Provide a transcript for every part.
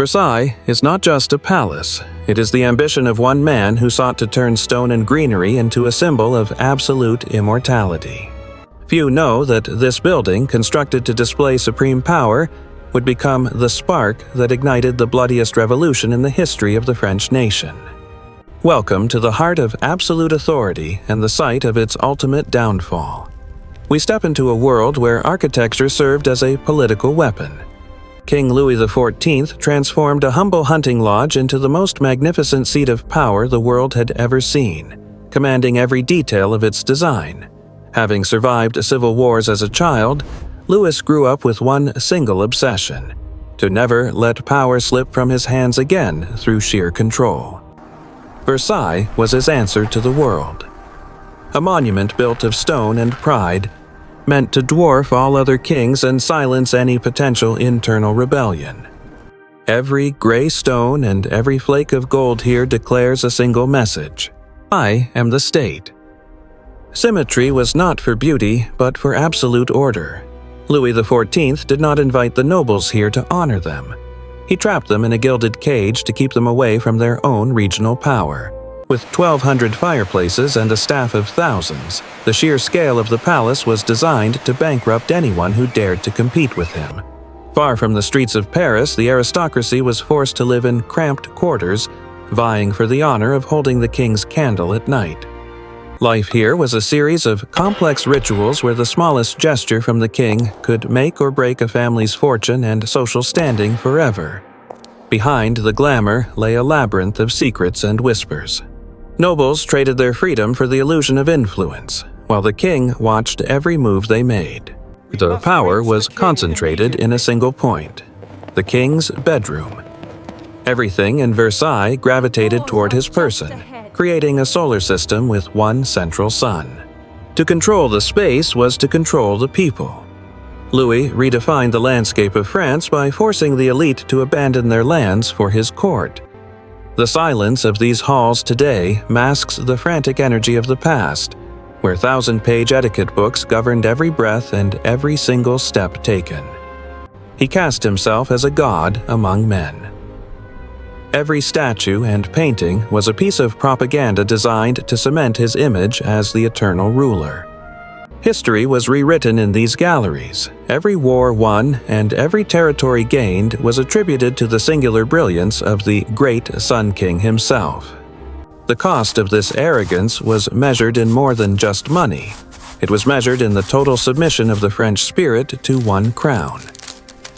Versailles is not just a palace, it is the ambition of one man who sought to turn stone and greenery into a symbol of absolute immortality. Few know that this building, constructed to display supreme power, would become the spark that ignited the bloodiest revolution in the history of the French nation. Welcome to the heart of absolute authority and the site of its ultimate downfall. We step into a world where architecture served as a political weapon. King Louis XIV transformed a humble hunting lodge into the most magnificent seat of power the world had ever seen, commanding every detail of its design. Having survived civil wars as a child, Louis grew up with one single obsession: to never let power slip from his hands again through sheer control. Versailles was his answer to the world. A monument built of stone and pride, meant to dwarf all other kings and silence any potential internal rebellion. Every gray stone and every flake of gold here declares a single message: I am the state. Symmetry was not for beauty, but for absolute order. Louis XIV did not invite the nobles here to honor them. He trapped them in a gilded cage to keep them away from their own regional power. With 1,200 fireplaces and a staff of thousands, the sheer scale of the palace was designed to bankrupt anyone who dared to compete with him. Far from the streets of Paris, the aristocracy was forced to live in cramped quarters, vying for the honor of holding the king's candle at night. Life here was a series of complex rituals where the smallest gesture from the king could make or break a family's fortune and social standing forever. Behind the glamour lay a labyrinth of secrets and whispers. Nobles traded their freedom for the illusion of influence, while the king watched every move they made. The power was concentrated in a single point: the king's bedroom. Everything in Versailles gravitated toward his person, creating a solar system with one central sun. To control the space was to control the people. Louis redefined the landscape of France by forcing the elite to abandon their lands for his court. The silence of these halls today masks the frantic energy of the past, where thousand-page etiquette books governed every breath and every single step taken. He cast himself as a god among men. Every statue and painting was a piece of propaganda designed to cement his image as the eternal ruler. History was rewritten in these galleries. Every war won and every territory gained was attributed to the singular brilliance of the great Sun King himself. The cost of this arrogance was measured in more than just money. It was measured in the total submission of the French spirit to one crown.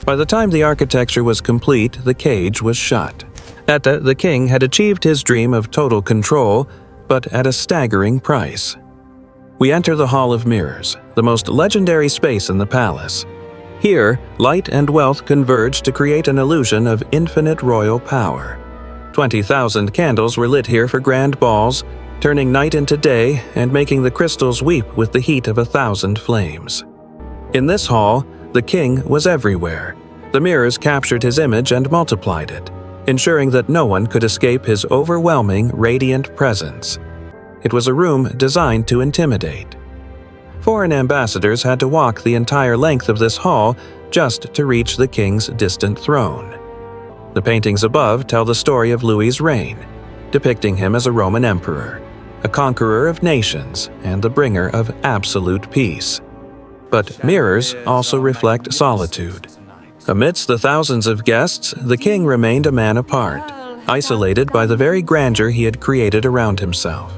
By the time the architecture was complete, the cage was shut. The king had achieved his dream of total control, but at a staggering price. We enter the Hall of Mirrors, the most legendary space in the palace. Here, light and wealth converge to create an illusion of infinite royal power. 20,000 candles were lit here for grand balls, turning night into day and making the crystals weep with the heat of 1,000 flames. In this hall, the king was everywhere. The mirrors captured his image and multiplied it, ensuring that no one could escape his overwhelming, radiant presence. It was a room designed to intimidate. Foreign ambassadors had to walk the entire length of this hall just to reach the king's distant throne. The paintings above tell the story of Louis's reign, depicting him as a Roman emperor, a conqueror of nations, and the bringer of absolute peace. But mirrors also reflect solitude. Amidst the thousands of guests, the king remained a man apart, isolated by the very grandeur he had created around himself.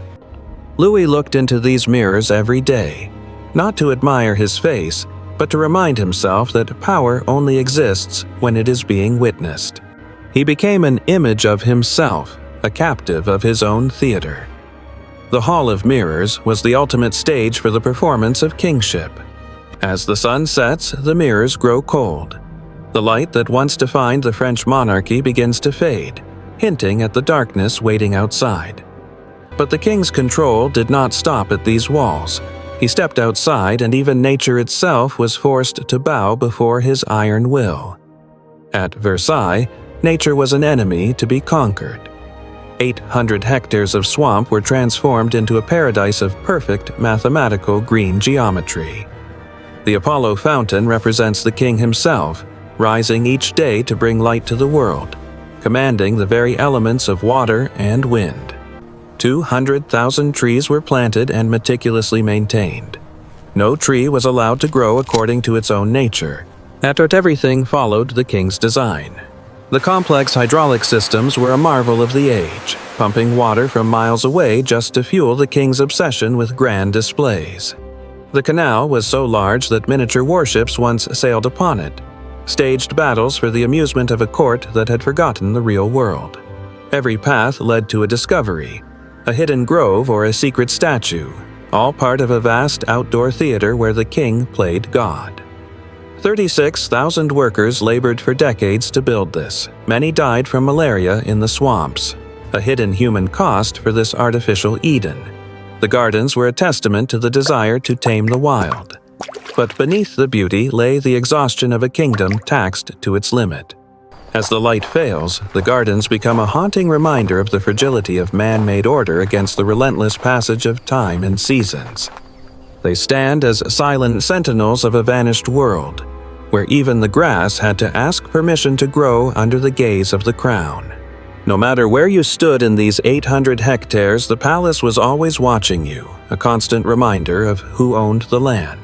Louis looked into these mirrors every day, not to admire his face, but to remind himself that power only exists when it is being witnessed. He became an image of himself, a captive of his own theater. The Hall of Mirrors was the ultimate stage for the performance of kingship. As the sun sets, the mirrors grow cold. The light that once defined the French monarchy begins to fade, hinting at the darkness waiting outside. But the king's control did not stop at these walls. He stepped outside, and even nature itself was forced to bow before his iron will. At Versailles, nature was an enemy to be conquered. 800 hectares of swamp were transformed into a paradise of perfect mathematical green geometry. The Apollo fountain represents the king himself, rising each day to bring light to the world, commanding the very elements of water and wind. 200,000 trees were planted and meticulously maintained. No tree was allowed to grow according to its own nature, and everything followed the king's design. The complex hydraulic systems were a marvel of the age, pumping water from miles away just to fuel the king's obsession with grand displays. The canal was so large that miniature warships once sailed upon it, staged battles for the amusement of a court that had forgotten the real world. Every path led to a discovery, a hidden grove or a secret statue, all part of a vast outdoor theater where the king played God. 36,000 workers labored for decades to build this. Many died from malaria in the swamps, a hidden human cost for this artificial Eden. The gardens were a testament to the desire to tame the wild. But beneath the beauty lay the exhaustion of a kingdom taxed to its limit. As the light fails, the gardens become a haunting reminder of the fragility of man-made order against the relentless passage of time and seasons. They stand as silent sentinels of a vanished world, where even the grass had to ask permission to grow under the gaze of the crown. No matter where you stood in these 800 hectares, the palace was always watching you, a constant reminder of who owned the land.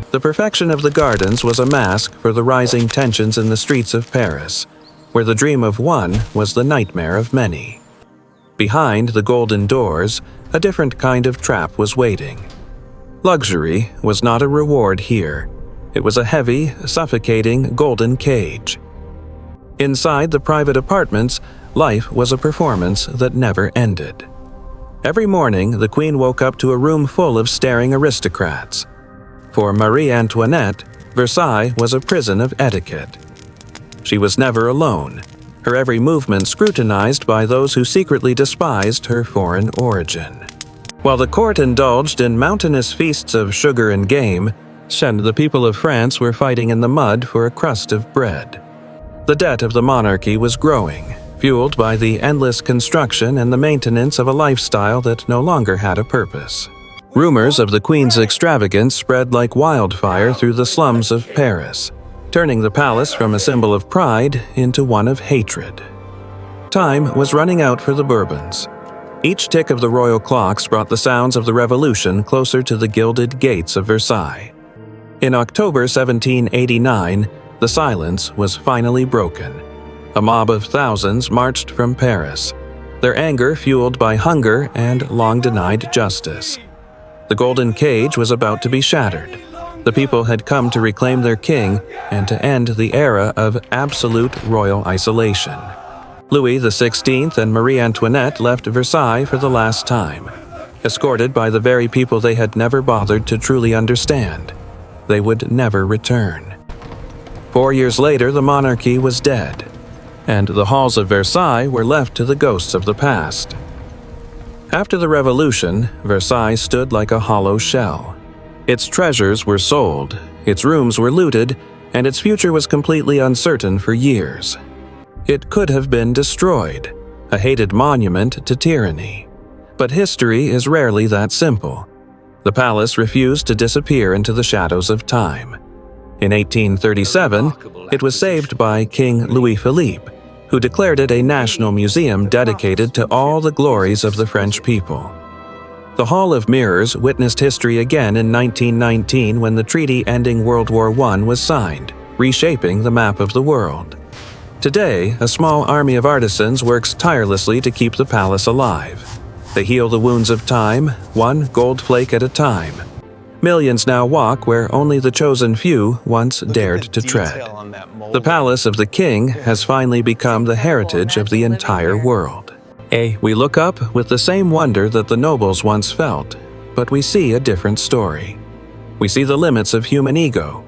The perfection of the gardens was a mask for the rising tensions in the streets of Paris, where the dream of one was the nightmare of many. Behind the golden doors, a different kind of trap was waiting. Luxury was not a reward here. It was a heavy, suffocating golden cage. Inside the private apartments, life was a performance that never ended. Every morning, the queen woke up to a room full of staring aristocrats. For Marie Antoinette, Versailles was a prison of etiquette. She was never alone, her every movement scrutinized by those who secretly despised her foreign origin. While the court indulged in mountainous feasts of sugar and game, the people of France were fighting in the mud for a crust of bread. The debt of the monarchy was growing, fueled by the endless construction and the maintenance of a lifestyle that no longer had a purpose. Rumors of the queen's extravagance spread like wildfire through the slums of Paris, turning the palace from a symbol of pride into one of hatred. Time was running out for the Bourbons. Each tick of the royal clocks brought the sounds of the revolution closer to the gilded gates of Versailles. In October 1789, the silence was finally broken. A mob of thousands marched from Paris, their anger fueled by hunger and long-denied justice. The golden cage was about to be shattered. The people had come to reclaim their king and to end the era of absolute royal isolation. Louis XIV and Marie Antoinette left Versailles for the last time, escorted by the very people they had never bothered to truly understand. They would never return. 4 years later, the monarchy was dead, and the halls of Versailles were left to the ghosts of the past. After the revolution, Versailles stood like a hollow shell. Its treasures were sold, its rooms were looted, and its future was completely uncertain for years. It could have been destroyed, a hated monument to tyranny. But history is rarely that simple. The palace refused to disappear into the shadows of time. In 1837, it was saved by King Louis Philippe, who declared it a national museum dedicated to all the glories of the French people. The Hall of Mirrors witnessed history again in 1919 when the treaty ending World War I was signed, reshaping the map of the world. Today, a small army of artisans works tirelessly to keep the palace alive. They heal the wounds of time, one gold flake at a time. Millions now walk where only the chosen few once dared to tread. The palace of the king has finally become the heritage of the entire world. We look up with the same wonder that the nobles once felt, but we see a different story. We see the limits of human ego.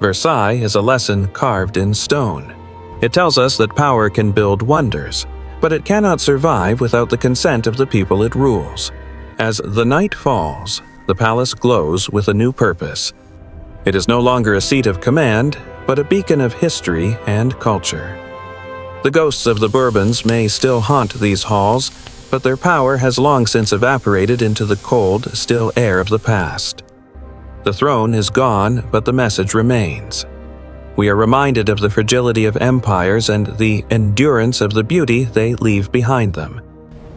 Versailles is a lesson carved in stone. It tells us that power can build wonders, but it cannot survive without the consent of the people it rules. As the night falls, the palace glows with a new purpose. It is no longer a seat of command, but a beacon of history and culture. The ghosts of the Bourbons may still haunt these halls, but their power has long since evaporated into the cold, still air of the past. The throne is gone, but the message remains. We are reminded of the fragility of empires and the endurance of the beauty they leave behind them.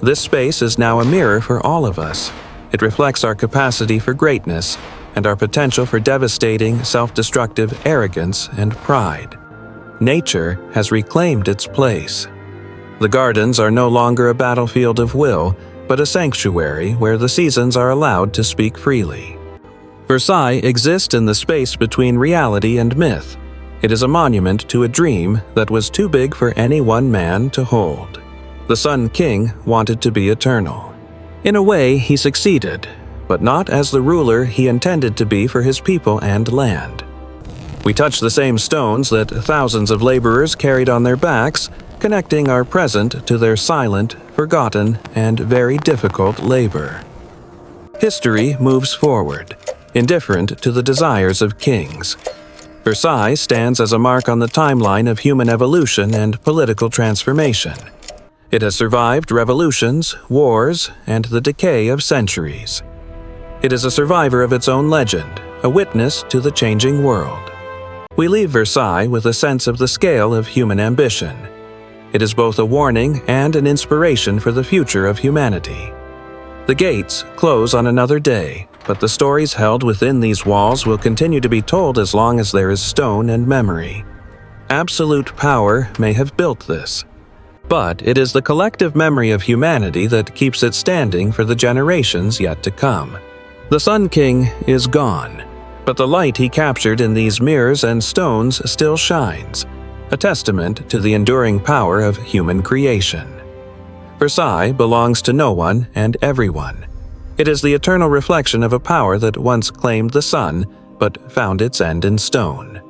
This space is now a mirror for all of us. It reflects our capacity for greatness and our potential for devastating, self-destructive arrogance and pride. Nature has reclaimed its place. The gardens are no longer a battlefield of will, but a sanctuary where the seasons are allowed to speak freely. Versailles exists in the space between reality and myth. It is a monument to a dream that was too big for any one man to hold. The Sun King wanted to be eternal. In a way, he succeeded, but not as the ruler he intended to be for his people and land. We touch the same stones that thousands of laborers carried on their backs, connecting our present to their silent, forgotten, and very difficult labor. History moves forward, indifferent to the desires of kings. Versailles stands as a mark on the timeline of human evolution and political transformation. It has survived revolutions, wars, and the decay of centuries. It is a survivor of its own legend, a witness to the changing world. We leave Versailles with a sense of the scale of human ambition. It is both a warning and an inspiration for the future of humanity. The gates close on another day, but the stories held within these walls will continue to be told as long as there is stone and memory. Absolute power may have built this, but it is the collective memory of humanity that keeps it standing for the generations yet to come. The Sun King is gone, but the light he captured in these mirrors and stones still shines, a testament to the enduring power of human creation. Versailles belongs to no one and everyone. It is the eternal reflection of a power that once claimed the sun, but found its end in stone.